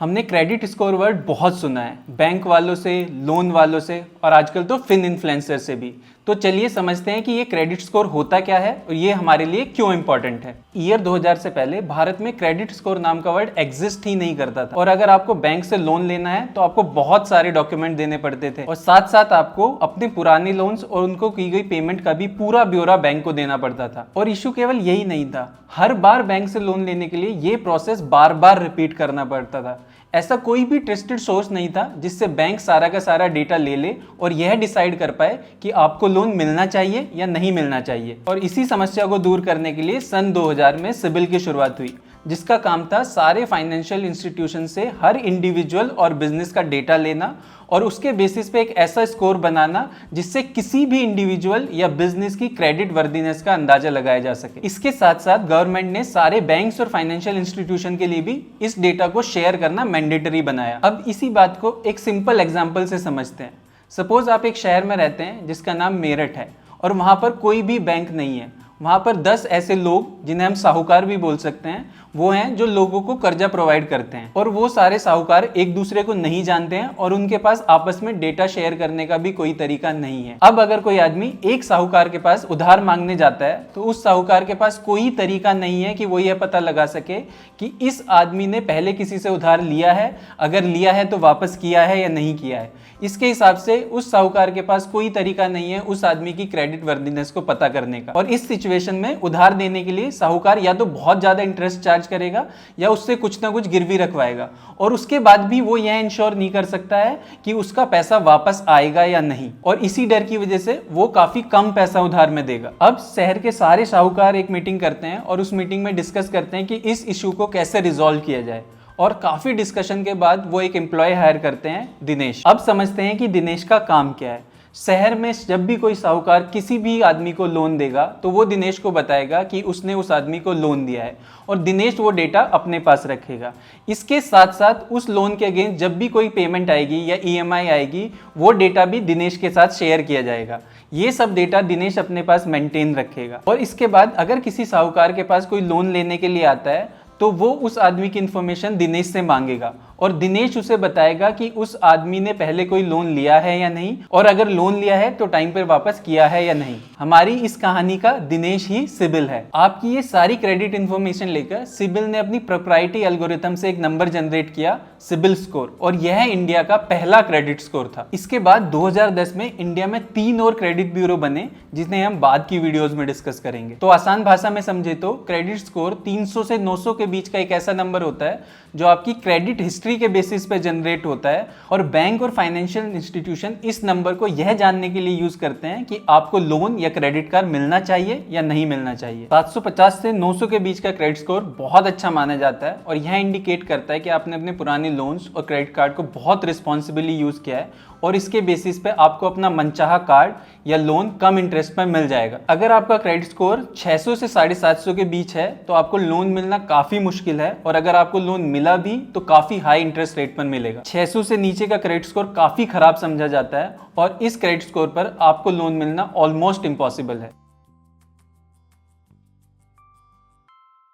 हमने credit score word बहुत सुना है, बैंक वालों से, लोन वालों से और आजकल तो फिन इन्फ्लुएंसर से भी। तो चलिए समझते हैं कि ये क्रेडिट स्कोर होता क्या है और ये हमारे लिए क्यों इंपॉर्टेंट है। ईयर 2000 से पहले भारत में क्रेडिट स्कोर नाम का वर्ड एग्जिस्ट ही नहीं करता था और अगर आपको बैंक से लोन लेना है तो आपको बहुत सारे डॉक्यूमेंट देने पड़ते थे और साथ साथ आपको अपने पुराने लोन्स और उनको की गई पेमेंट का भी पूरा ब्यौरा बैंक को देना पड़ता था। और इशू केवल यही नहीं था, हर बार बैंक से लोन लेने के लिए ये प्रोसेस बार बार रिपीट करना पड़ता था। ऐसा कोई भी ट्रस्टेड सोर्स नहीं था जिससे बैंक सारा का सारा डेटा ले ले और यह डिसाइड कर पाए कि आपको लोन मिलना चाहिए या नहीं मिलना चाहिए। और इसी समस्या को दूर करने के लिए सन 2000 में सिबिल की शुरुआत हुई, जिसका काम था सारे फाइनेंशियल इंस्टीट्यूशन से हर इंडिविजुअल और बिजनेस का डेटा लेना और उसके बेसिस पे एक ऐसा स्कोर बनाना जिससे किसी भी इंडिविजुअल या बिजनेस की क्रेडिट वर्दीनेस का अंदाजा लगाया जा सके। इसके साथ साथ गवर्नमेंट ने सारे बैंक्स और फाइनेंशियल इंस्टीट्यूशन के लिए भी इस डेटा को शेयर करना मैंडेटरी बनाया। अब इसी बात को एक सिंपल एग्जाम्पल से समझते हैं। सपोज आप एक शहर में रहते हैं जिसका नाम मेरठ है और वहां पर कोई भी बैंक नहीं है। वहां पर 10 ऐसे लोग जिन्हें हम साहूकार भी बोल सकते हैं, वो हैं जो लोगों को कर्जा प्रोवाइड करते हैं और वो सारे साहूकार एक दूसरे को नहीं जानते हैं और उनके पास आपस में डेटा शेयर करने का भी कोई तरीका नहीं है। अब अगर कोई आदमी एक साहूकार के पास उधार मांगने जाता है तो उस साहूकार के पास कोई तरीका नहीं है कि वो यह पता लगा सके कि इस आदमी ने पहले किसी से उधार लिया है, अगर लिया है तो वापस किया है या नहीं किया है। इसके हिसाब से उस साहूकार के पास कोई तरीका नहीं है उस आदमी की क्रेडिट वर्दीनेस को पता करने का। और इस सिचुएशन में उधार देने के लिए साहूकार या तो बहुत ज्यादा इंटरेस्ट चार्ज करेगा या उससे कुछ ना कुछ गिरवी रखवाएगा और उसके बाद भी वो यह इंश्योर नहीं कर सकता है कि उसका पैसा वापस आएगा या नहीं, और इसी डर की वजह से वो काफी कम पैसा उधार में देगा। अब शहर के सारे साहूकार एक मीटिंग करते हैं और उस मीटिंग में डिस्कस करते हैं कि इस इशू को कैसे रिजॉल्व किया जाए और काफी डिस्कशन के बाद वो एक एम्प्लॉय हायर करते हैं, दिनेश। अब समझते हैं कि दिनेश का काम क्या है। शहर में जब भी कोई साहूकार किसी भी आदमी को लोन देगा तो वो दिनेश को बताएगा कि उसने उस आदमी को लोन दिया है और दिनेश वो डेटा अपने पास रखेगा। इसके साथ साथ उस लोन के अगेंस्ट जब भी कोई पेमेंट आएगी या ईएमआई आएगी वो डेटा भी दिनेश के साथ शेयर किया जाएगा। ये सब डेटा दिनेश अपने पास मेंटेन रखेगा और इसके बाद अगर किसी साहूकार के पास कोई लोन लेने के लिए आता है तो वो उस आदमी की इंफॉर्मेशन दिनेश से मांगेगा और दिनेश उसे बताएगा कि उस आदमी ने पहले कोई लोन लिया है या नहीं और अगर लोन लिया है तो टाइम पर वापस किया है या नहीं। हमारी इस कहानी का दिनेश ही सिबिल है। आपकी ये सारी क्रेडिट इंफॉर्मेशन लेकर सिबिल ने अपनी प्रोप्राइटरी एल्गोरिथम से एक नंबर जनरेट किया, सिबिल स्कोर, और यह इंडिया का पहला क्रेडिट स्कोर था। इसके बाद 2010 में इंडिया में 3 और क्रेडिट ब्यूरो बने जिन्हें हम बाद की वीडियोज में डिस्कस करेंगे। तो आसान भाषा में समझे तो क्रेडिट स्कोर 300 से 900 के बीच का एक ऐसा नंबर होता है जो आपकी क्रेडिट हिस्ट्री के बेसिस पे जनरेट होता है और बैंक और फाइनेंशियल इंस्टीट्यूशन इस नंबर को यह जानने के लिए यूज करते हैं कि आपको लोन या क्रेडिट कार्ड मिलना चाहिए या नहीं मिलना चाहिए। 750 से 900 के बीच का क्रेडिट स्कोर बहुत अच्छा माना जाता है और यह इंडिकेट करता है कि आपने अपने पुराने लोन्स और क्रेडिट कार्ड को बहुत रिस्पॉन्सिबली यूज किया है और इसके बेसिस पे आपको अपना मनचाहा कार्ड या लोन कम इंटरेस्ट पर मिल जाएगा। अगर आपका क्रेडिट स्कोर 600 से 750 के बीच है तो आपको लोन मिलना काफी मुश्किल है और अगर आपको लोन मिला भी तो काफी हाई इंटरेस्ट रेट पर मिलेगा। 600 से नीचे का क्रेडिट स्कोर काफी खराब समझा जाता है और इस क्रेडिट स्कोर पर आपको लोन मिलना ऑलमोस्ट इम्पॉसिबल है।